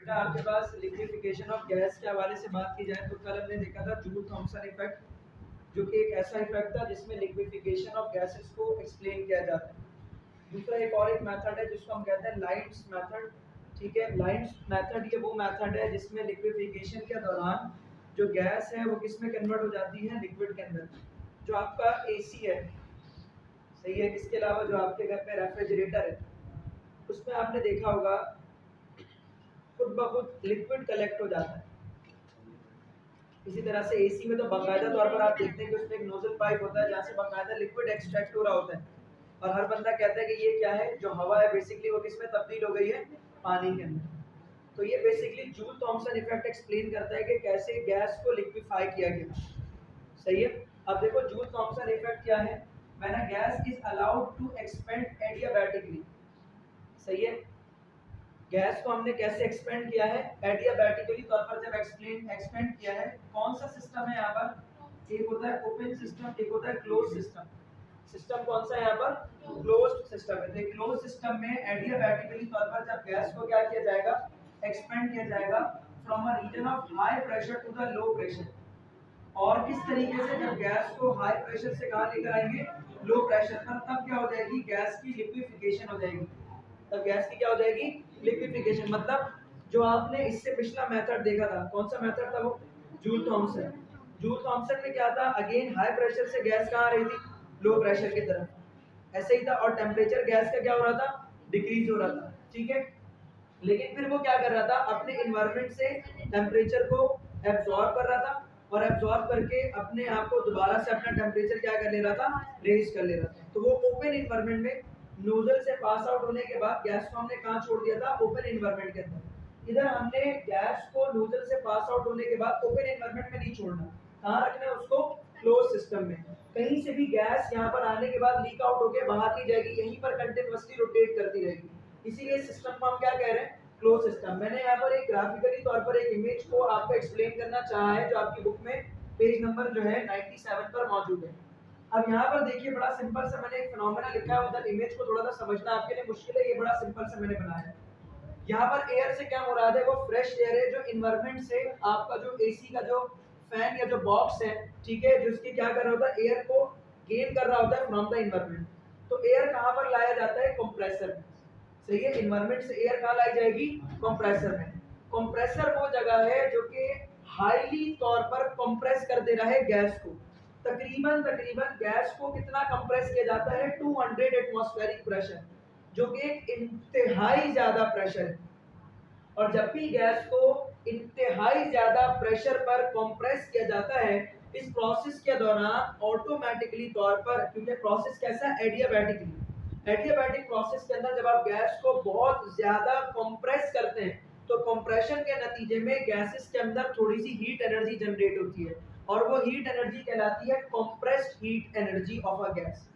बेटा आपके पास liquefaction of gas के हवाले से बात की जाए तो कल हमने देखा था जूल थॉमसन इफेक्ट, जो कि एक ऐसा इफेक्ट था जिसमें लिक्विफिकेशन ऑफ गैसेस को एक्सप्लेन किया जाता है। दूसरा एक और एक मेथड है जिसको हम कहते हैं लाइन्स मेथड। ठीक है, लाइन्स मेथड ये वो मेथड है जिसमें लिक्विफिकेशन के दौरान जो गैस है वो किस में कन्वर्ट हो जाती है, लिक्विड के अंदर। जो आपका एसी है, सही है, इसके अलावा जो आपके घर पे रेफ्रिजरेटर है उसमें आपने देखा होगा खुद ब खुद लिक्विड कलेक्ट हो जाता है। इसी तरह से एसी में तो बाकायदा तौर पर आप देखते हैं कि उसमें एक नोजल पाइप होता है जहाँ से बाकायदा लिक्विड एक्सट्रैक्ट हो रहा होता है, और हर बंदा कहता है कि ये क्या है, जो हवा है बेसिकली वो किसमें तब्दील हो गई है, पानी के अंदर। तो ये basically Joule Thomson effect explain करता है कि कैसे गैस को लिक्विफाई किया गया। सही है। अब देखो जूल थॉमसन इफेक्ट क्या है, when a gas is allowed to expand adiabatically. सही है, गैस को हमने कैसे एक्सपेंड किया है, एडियाबैटिकली तौर पर जब एक्सपेंड किया है। कौन सा सिस्टम है यहाँ पर, एक होता है ओपन सिस्टम, एक होता है क्लोज सिस्टम। सिस्टम कौन सा है यहाँ पर, क्लोज्ड सिस्टम है। तो क्लोज सिस्टम में एडियाबैटिकली तौर पर जब गैस को क्या किया जाएगा, एक्सपेंड किया जाएगा from a region of high pressure to the low pressure. और किस तरीके से, जब गैस को हाई प्रेशर से कहाँ लेकर आएंगे, लो प्रेशर पर, तब क्या हो जाएगी, गैस की लिक्विफिकेशन हो जाएगी। तब गैस की क्या हो जाएगी, लिक्विफिकेशन। मतलब जो आपने इससे पिछला मेथड देखा था, कौन सा मेथड था वो, जूल थॉमसन। जूल थॉमसन में क्या था, अगेन हाई प्रेशर से गैस कहाँ आ रही थी, लो प्रेशर की तरफ, ऐसे ही था। और टेम्परेचर गैस का क्या हो रहा था, डिक्रीज हो रहा था। ठीक है, लेकिन फिर वो क्या कर रहा था, अपने इन्वायरमेंट से टेम्परेचर को एब्जॉर्ब कर रहा था, और एब्जॉर्ब करके अपने आप को दोबारा से अपना टेम्परेचर क्या कर ले रहा था, रेज कर ले रहा था। तो वो ओपन इन्वायरमेंट में नोजल से पास आउट होने के बाद गैस को हमने कहाँ छोड़ दिया था, ओपन इन्वायरमेंट के अंदर। इधर हमने गैस को नोजल से पास आउट होने के बाद ओपन इन्वायरमेंट में नहीं छोड़ना, कहाँ रखना है उसको, क्लोज सिस्टम में। कहीं से भी गैस यहाँ पर आने के बाद लीक आउट होकर बाहर नहीं जाएगी, यहीं पर कंटिन्यूअसली रोटेट करती रहेगी। इसीलिए सिस्टम को हम क्या कह रहे हैं, क्लोज सिस्टम। मैंने यहाँ पर एक ग्राफिकली तौर पर एक इमेज को आपको एक्सप्लेन करना चाहा है, जो आपकी बुक में पेज नंबर जो है 97 पर मौजूद है। अब यहाँ पर देखिए, बड़ा सिंपल सा मैंने एक फिनोमेना लिखा है, उधर इमेज को थोड़ा सा समझना आपके लिए मुश्किल है, ये बड़ा सिंपल सा मैंने बनाया है। यहाँ पर एयर से क्या मुराद है, वो फ्रेश एयर है जो इन्वायरमेंट से आपका जो एसी का जो फैन या जो बॉक्स है, ठीक है, जिसके क्या कर रहा होता है, एयर को गेन कर रहा होता है फ्रॉम द इन्वायरमेंट। तो एयर कहाँ पर लाया जाता है, कंप्रेसर में। सही है, इन्वायरमेंट से एयर कहाँ लाई जाएगी, कंप्रेसर में। कंप्रेसर वो जगह है जो कि हाईली तौर पर कंप्रेस कर दे रहा है गैस को। तकरीबन गैस को कितना कंप्रेस किया जाता है, 200 एटमॉस्फेरिक प्रेशर, जो कि एक इंतहाई ज्यादा प्रेशर है। और जब भी गैस को इंतहाई ज्यादा प्रेशर पर कंप्रेस किया जाता है, इस प्रोसेस के दौरान ऑटोमेटिकली तौर पर, क्योंकि प्रोसेस कैसा है, एडियाबैटिक प्रोसेस के अंदर जब आप गैस को बहुत ज्यादा कंप्रेस करते हैं तो कंप्रेशन के नतीजे में गैसेस के अंदर थोड़ी सी हीट एनर्जी जनरेट होती है, और वो हीट एनर्जी कहलाती है compressed heat energy of a gas.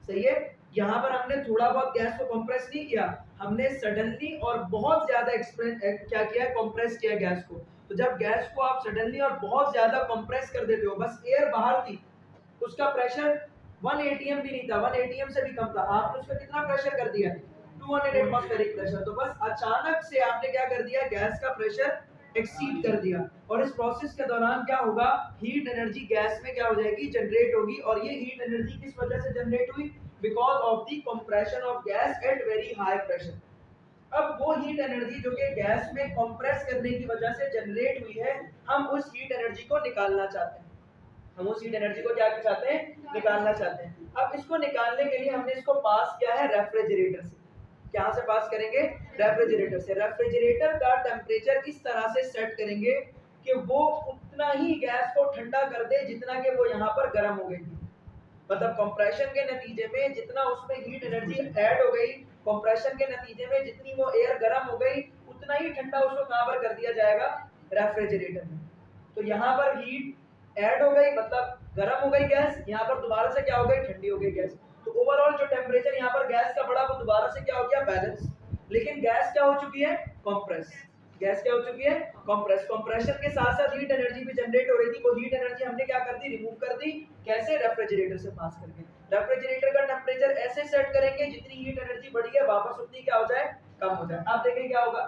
सही है, यहाँ पर हमने थोड़ा बहुत गैस को कंप्रेस नहीं किया, हमने सडनली और बहुत ज्यादा क्या किया, कंप्रेस किया गैस को। तो जब गैस को आप सडनली और बहुत ज्यादा कंप्रेस कर देते हो, बस एयर बाहर थी, उसका प्रेशर 1 एटीएम भी नहीं था, 1 एटीएम से भी कम था, आपने उसका कितना प्रेशर कर दिया, 200 एटमॉस्फेरिक प्रेशर। तो बस अचानक से आपने क्या कर दिया, गैस का प्रेशर एक्सीड कर दिया। और इस प्रोसेस के दौरान क्या होगा, हीट एनर्जी गैस में क्या हो जाएगी, जनरेट होगी। और ये हीट एनर्जी किस वजह से जनरेट हुई, because of the compression of gas at very high pressure. अब वो हीट एनर्जी जो कि गैस में कंप्रेस करने की वजह से जनरेट हुई है, हम उस हीट एनर्जी को निकालना चाहते हैं। हम उस हीट एनर्जी को क्या चाहते हैं, निकालना चाहते हैं। अब इसको निकालने के लिए हमने इसको पास किया है रेफ्रिजरेटर से। क्या से पास करेंगे, रेफ्रिजरेटर से। रेफ्रिजरेटर का टेम्परेचर इस तरह से सेट करेंगे कि वो उतना ही गैस को ठंडा कर दे जितना कि वो यहाँ पर गर्म हो गई। मतलब कंप्रेशन के नतीजे में जितना उसमें हीट एनर्जी ऐड हो गई, कंप्रेशन के नतीजे में जितनी वो एयर गर्म हो गई, उतना ही ठंडा उसको कहाँ पर कर दिया जाएगा, रेफ्रिजरेटर में। तो यहाँ पर हीट ऐड हो गई, मतलब गर्म हो गई गैस, यहाँ पर दोबारा से क्या हो गई, ठंडी हो गई गैस। तो ओवरऑल जो टेम्परेचर यहाँ पर गैस का बढ़ा, वो दोबारा से क्या हो गया, बैलेंस। लेकिन गैस क्या हो चुकी है, कंप्रेस। गैस क्या हो चुकी है, कंप्रेस। कंप्रेशन के साथ साथ हीट एनर्जी भी जनरेट हो रही थी, वो हीट एनर्जी हमने क्या कर दी, रिमूव कर दी। कैसे, रेफ्रिजरेटर से पास करके। रेफ्रिजरेटर का टेम्परेचर ऐसे सेट करेंगे जितनी हीट एनर्जी बढ़ी है वापस उतनी क्या हो जाए, कम हो जाए। आप देखें क्या होगा,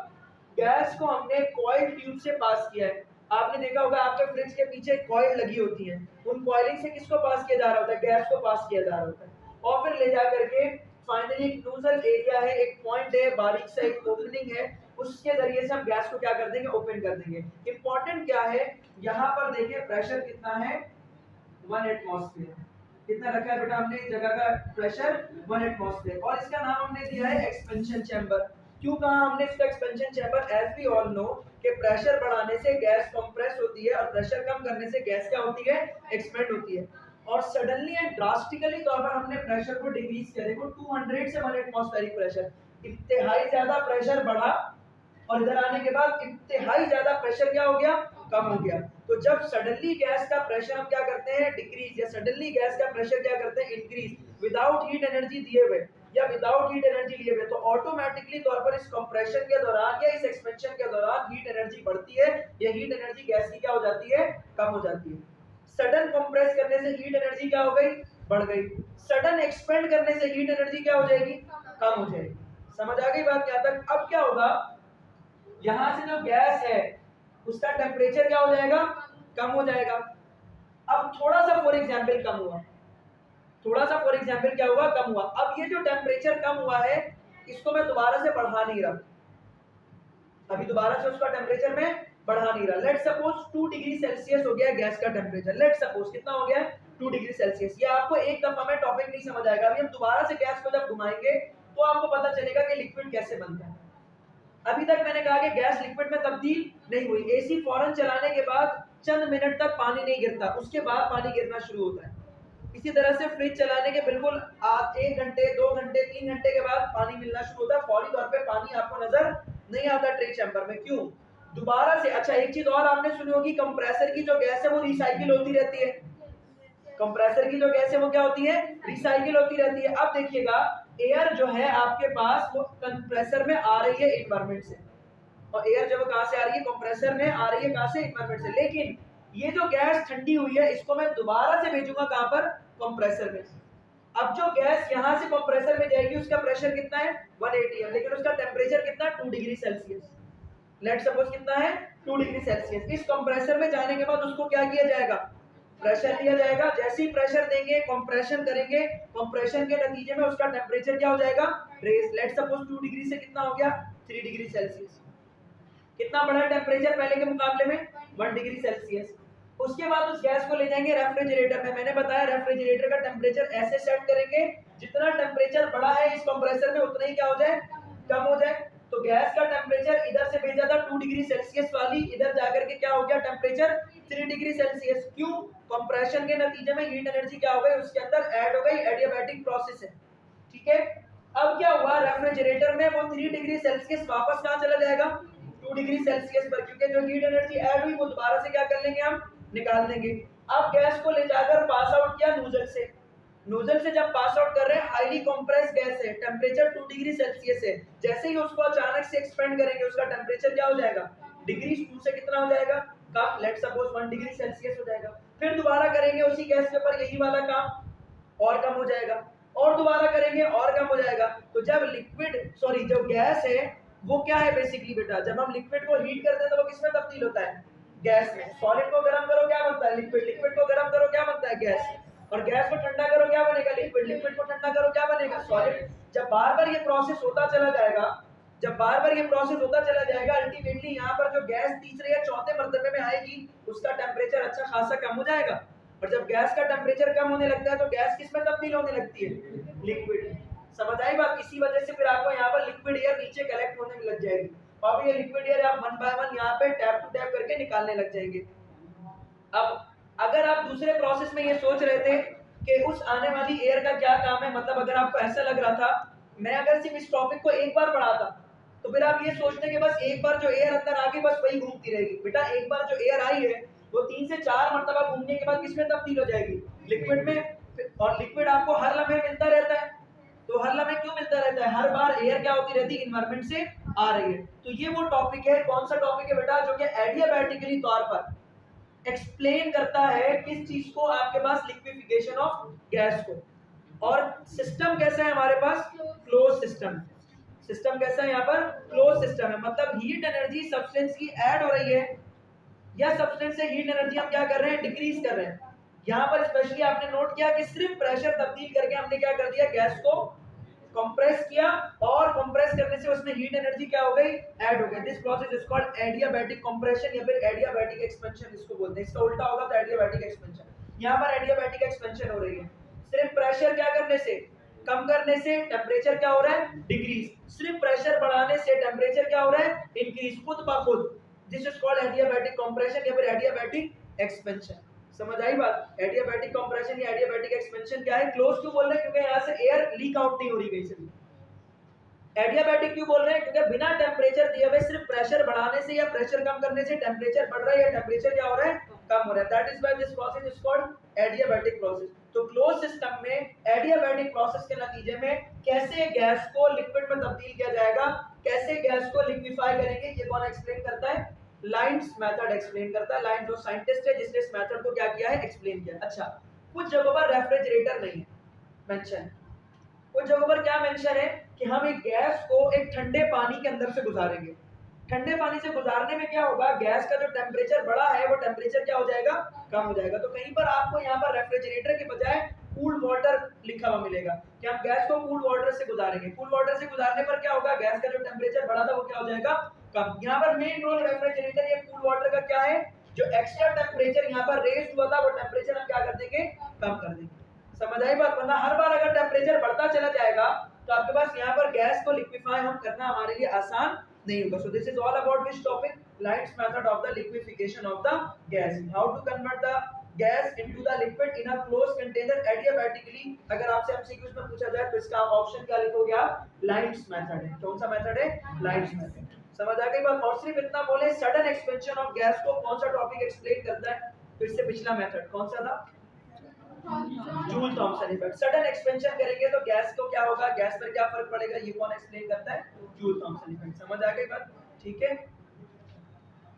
गैस को हमने कॉइल ट्यूब से पास किया है। आपने देखा होगा आपके फ्रिज के पीछे कॉइल लगी होती है, उन कॉइलिंग से किसको पास किया जा रहा होता है? गैस को पास किया जा रहा होता है। और फिर ले जा करके फाइनली एक नोजल एरिया है, एक पॉइंट है, बारीक सा एक ओपनिंग है, उसके जरिए से हम गैस को क्या कर देंगे? ओपन कर देंगे। इंपॉर्टेंट क्या है यहाँ पर देखिए, प्रेशर कितना है? 1 एटमॉस्फेयर। कितना रखा है बेटा हमने इस जगह का प्रेशर? 1 एटमॉस्फेयर। और इसका नाम हमने दिया है एक्सपेंशन चैम्बर। क्यों कहा हमने इसका expansion chamber? As we all know कि प्रेशर बढ़ाने से गैस कंप्रेस होती है और प्रेशर कम करने से गैस क्या होती है? एक्सपेंड होती है। और सडनली एंड ड्रास्टिकली तौर पर हमने प्रेशर को डिक्रीज किया। देखो 200 से 1 एटमॉस्फेरिक प्रेशर, इंतहाई ज्यादा प्रेशर बढ़ा और इधर आने के बाद इंतहाई ज्यादा प्रेशर क्या हो गया? कम हो गया। तो जब सडनली गैस का प्रेशर हम क्या करते हैं? डिक्रीज, या सडनली गैस का प्रेशर क्या करते हैं? इंक्रीज, विदाउट हीट एनर्जी दिए हुए या विदाउट हीट एनर्जी लिए हुए, तो ऑटोमेटिकली तौर पर इस कंप्रेशन के दौरान या इस एक्सपेंशन के दौरान हीट एनर्जी बढ़ती है, या हीट एनर्जी गैस की क्या हो जाती है? कम हो जाती है। सडन कंप्रेस करने से हीट एनर्जी क्या हो गई? बढ़ गई। सडन एक्सपेंड करने से हीट एनर्जी क्या हो जाएगी? कम हो जाएगी। समझ आ गई बात यहाँ तक? अब क्या होगा, यहां से जो गैस है उसका टेम्परेचर क्या हो जाएगा? कम हो जाएगा। अब थोड़ा सा फॉर एग्जांपल कम हुआ, थोड़ा सा फॉर एग्जांपल क्या हुआ? कम हुआ। अब ये जो टेम्परेचर कम हुआ है इसको मैं दोबारा से बढ़ा नहीं रहा, अभी दोबारा से उसका टेम्परेचर मैं बढ़ा नहीं रहा। लेट सपोज 2 डिग्री सेल्सियस हो गया गैस का टेम्परेचर। लेट सपोज कितना हो गया? 2 डिग्री सेल्सियस। ये आपको एक दफा में टॉपिक नहीं समझ आएगा, अभी हम दोबारा से गैस को जब घुमाएंगे तो आपको पता चलेगा कि लिक्विड कैसे बनता है। अभी तक मैंने कहा कि गैस लिक्विड में तब्दील नहीं हुई। एसी फौरन चलाने के बाद चंद मिनट तक पानी नहीं गिरता, उसके बाद पानी गिरना शुरू होता है। इसी तरह से फ्रिज चलाने के बिल्कुल 1 घंटे 2 घंटे 3 घंटे के बाद पानी मिलना शुरू होता है। फौरी तौर पे पानी आपको नजर नहीं आता ट्रे चैम्बर में। क्यों? दोबारा से। अच्छा एक चीज और आपने सुनी होगी, कंप्रेसर की जो गैस है वो रिसाइकिल होती रहती है। कंप्रेसर की जो गैस है वो क्या होती है? रिसाइकिल होती रहती है। अब देखिएगा एयर जो है आपके पास वो कंप्रेसर में आ रही है एनवायरनमेंट से, और एयर जब कहां से आ रही है? कंप्रेसर में आ रही है। कहां से? एनवायरनमेंट से। लेकिन ये जो गैस ठंडी हुई है इसको मैं दोबारा से भेजूंगा कहां पर? कंप्रेसर में। अब जो गैस यहां से कंप्रेसर में जाएगी उसका प्रेशर कितना है? 180 है, लेकिन उसका टेम्परेचर कितना? 2 डिग्री सेल्सियस। लेट सपोज कितना है? 2 डिग्री सेल्सियस। इस कंप्रेसर में जाने के बाद उसको क्या किया जाएगा? प्रेशर लिया जाएगा। जैसे ही प्रेशर देंगे, कंप्रेशन करेंगे, कंप्रेशन के नतीजे में उसका टेम्परेचर क्या हो जाएगा? रेज। लेट सपोज 2 डिग्री से कितना हो गया? 3 डिग्री सेल्सियस। कितना बढ़ा टेम्परेचर पहले के मुकाबले में? 1 डिग्री सेल्सियस। उसके बाद उस गैस को ले जाएंगे रेफ्रिजरेटर में। मैंने बताया रेफ्रिजरेटर का टेम्परेचर ऐसे सेट करेंगे जितना टेम्परेचर बढ़ा है इस कंप्रेसर में उतना ही क्या हो जाए? कम हो जाए। तो गैस का टेम्परेचर इधर से भेजा था 2 डिग्री सेल्सियस वाली, इधर जाकर के क्या हो गया? Temperature 3 degree Celsius. क्यों? कंप्रेशन के नतीजे में हीट एनर्जी क्या हो गई? उसके अंदर ऐड हो गई। एडियाबैटिक प्रोसेस है, ठीक है। अब क्या हुआ? रेफ्रिजरेटर में वो 3 डिग्री सेल्सियस वापस कहां चला जाएगा? 2 डिग्री सेल्सियस पर, क्योंकि जो हीट एनर्जी ऐड हुई वो दोबारा से क्या कर लेंगे? हम निकाल देंगे। अब गैस को ले जाकर पास आउट किया नोजल से। नोजल से जब पास आउट कर रहे हैं, हाईली कंप्रेस गैस है, टेम्परेचर 2 डिग्री सेल्सियस है। जैसे ही उसको अचानक से एक्सपेंड करेंगे उसका टेम्परेचर क्या हो जाएगा? डिग्री 2 से कितना हो जाएगा? कम। लेट सपोज 1 डिग्री सेल्सियस हो जाएगा। फिर दोबारा करेंगे उसी गैस के ऊपर यही वाला काम, और कम हो जाएगा। और दोबारा करेंगे और कम हो जाएगा। तो जब लिक्विड सॉरी जो गैस है वो क्या है बेसिकली बेटा? जब हम लिक्विड को हीट करते हैं तो वो किसमें तब्दील होता है? गैस में। सॉलिड को गर्म करो क्या बनता है? लिक्विड। लिक्विड को गर्म करो क्या बनता है? गैस। और गैस को ठंडा करो क्या बनेगा? लिक्विड। लिक्विड को ठंडा करो क्या बनेगा? सॉलिड। जब बार बार ये प्रोसेस होता चला जाएगा, जब बार बार ये प्रोसेस होता चला जाएगा, अल्टीमेटली यहाँ पर जो गैस तीसरे या चौथे मर्तबे में आएगी उसका टेम्परेचर अच्छा खासा कम हो जाएगा। और जब गैस का टेम्परेचर कम होने लगता है तो गैस किस में तब्दील होने लगती है? लिक्विड। समझ आई बात? इसी वजह से फिर आपको यहाँ पर लिक्विड एयर नीचे कलेक्ट होने में लग जाएगी, और ये लिक्विड एयर आप 1 बाय 1 यहाँ पे टैप टू टैप करके निकालने लग जाएंगे। अब अगर आप दूसरे प्रोसेस में ये सोच रहे थे कि उस आने वाली एयर का क्या काम है, मतलब अगर आपको ऐसा लग रहा था मैं अगर सिर्फ इस टॉपिक को एक बार पढ़ाता तो फिर आप ये सोचते कि बस एक बार जो एयर अंदर आ गई बस वही घूमती रहेगी। बेटा एक बार जो एयर आई है वो 3 से 4 मरतबा घूमने के बाद किसमें तब्दील हो जाएगी? लिक्विड में। और लिक्विड आपको हर लम्हे मिलता रहता है, तो हर लम्हे क्यों मिलता रहता है? हर बार एयर क्या होती रहती है? एनवायरनमेंट से आ रही है। तो ये वो टॉपिक है। कौन सा टॉपिक है बेटा? जो कि एडियाबैटिकली तौर पर एक्सप्लेन करता है किस चीज को? आपके पास लिक्विफिकेशन ऑफ गैस को। और सिस्टम कैसा है हमारे पास? Close system. सिस्टम कैसा है यहाँ पर? क्लोज सिस्टम है, मतलब हीट एनर्जी सब्सटेंस की ऐड हो रही है या सब्सटेंस से हीट एनर्जी हम क्या कर रहे हैं? डिक्रीज कर रहे हैं। यहाँ पर स्पेशली आपने नोट किया कि सिर्फ प्रेशर तब्दील करके हमने क्या कर दिया? गैस को कंप्रेस किया और कंप्रेस करने से उसमें हीट एनर्जी क्या हो गई? ऐड हो गई। This process is called adiabatic compression या फिर एडियाबैटिक एक्सपेंशन इसको बोलते हैं। इसका उल्टा होगा तो एडियाबैटिक एक्सपेंशन। यहाँ पर एडियाबैटिक एक्सपेंशन हो रही है, सिर्फ प्रेशर क्या करने से? कम करने से टेम्परेचर क्या हो रहा है? डिक्रीज। सिर्फ प्रेशर बढ़ाने से टेम्परेचर क्या हो रहा है? इंक्रीज, खुद ब खुद। This is called adiabatic compression या फिर एडियाबैटिक एक्सपेंशन। समझ आई बात? एडियाबैटिक कंप्रेशन या एडियाबैटिक एक्सपेंशन क्या है? क्लोज क्यों बोल रहे हैं? क्योंकि यहाँ से एयर लीक आउट नहीं हो रही कहीं से भी। एडियाबैटिक क्यों बोल रहे हैं? क्योंकि बिना टेम्परेचर दिए हुए सिर्फ प्रेशर बढ़ाने से या प्रेशर कम करने से टेम्परेचर बढ़ रहा है या टेम्परेचर क्या हो रहा है? कम हो रहा है। That is why this process is called adiabatic process. तो क्लोज सिस्टम में एडियाबैटिक प्रोसेस के नतीजे में कैसे गैस को लिक्विड में तब्दील किया जाएगा, कैसे गैस को लिक्विफाई करेंगे, ये कौन एक्सप्लेन करता है? लाइन्स मेथड एक्सप्लेन करता है। लाइन्स जो साइंटिस्ट है जिसने इस मेथड को क्या किया है? एक्सप्लेन किया। अच्छा, कुछ जगहों पर रेफ्रिजरेटर नहीं है मेंशन, कुछ जगहों पर क्या मेंशन है कि हम एक गैस को एक ठंडे पानी के अंदर से गुजारेंगे। ठंडे पानी से गुजारने में क्या होगा? गैस का जो टेम्परेचर बढ़ा है वो टेम्परेचर क्या हो जाएगा? कम हो जाएगा। तो कहीं पर आपको यहाँ पर रेफ्रिजरेटर के बजाय कूल्ड वाटर लिखा हुआ मिलेगा कि हम गैस को कूल्ड वाटर से गुजारेंगे। कूल्ड वाटर से गुजारने पर क्या होगा? गैस का जो टेम्परेचर बढ़ा था वो क्या हो जाएगा? कम। यहाँ पर मेन रोल रेफ्रिजरेटर या कूल्ड वाटर का क्या है? जो एक्स्ट्रा टेम्परेचर यहाँ पर रेज हुआ था वो टेम्परेचर हम क्या कर देंगे? कम कर देंगे। समझ आई बात? वरना हर बार अगर टेम्परेचर बढ़ता चला जाएगा तो आपके पास यहाँ पर गैस को लिक्विफाई हम करना हमारे लिए आसान नहीं होगा। So this is all about this topic, lights method of the liquefaction of the gas, how to convert the gas into the liquid in a closed container adiabatically. अगर आपसे एमसीक्यूज में पूछा जाए तो इसका ऑप्शन क्या लिखोगे आप? लाइट्स मेथड है। कौन सा मेथड है? Lights method. समझ आ गई बात? और सिर्फ इतना बोले, सडन एक्सपेंशन ऑफ गैस को कौन सा टॉपिक एक्सप्लेन करता है? तो इससे पिछला मेथड कौन सा था? Joule Thomson effect. Sudden expansion करेंगे तो गैस को क्या होगा? गैस पर क्या फर्क पड़ेगा? ये कौन एक्सप्लेन करता है? Joule Thomson effect. समझ आ गई बात? ठीक है।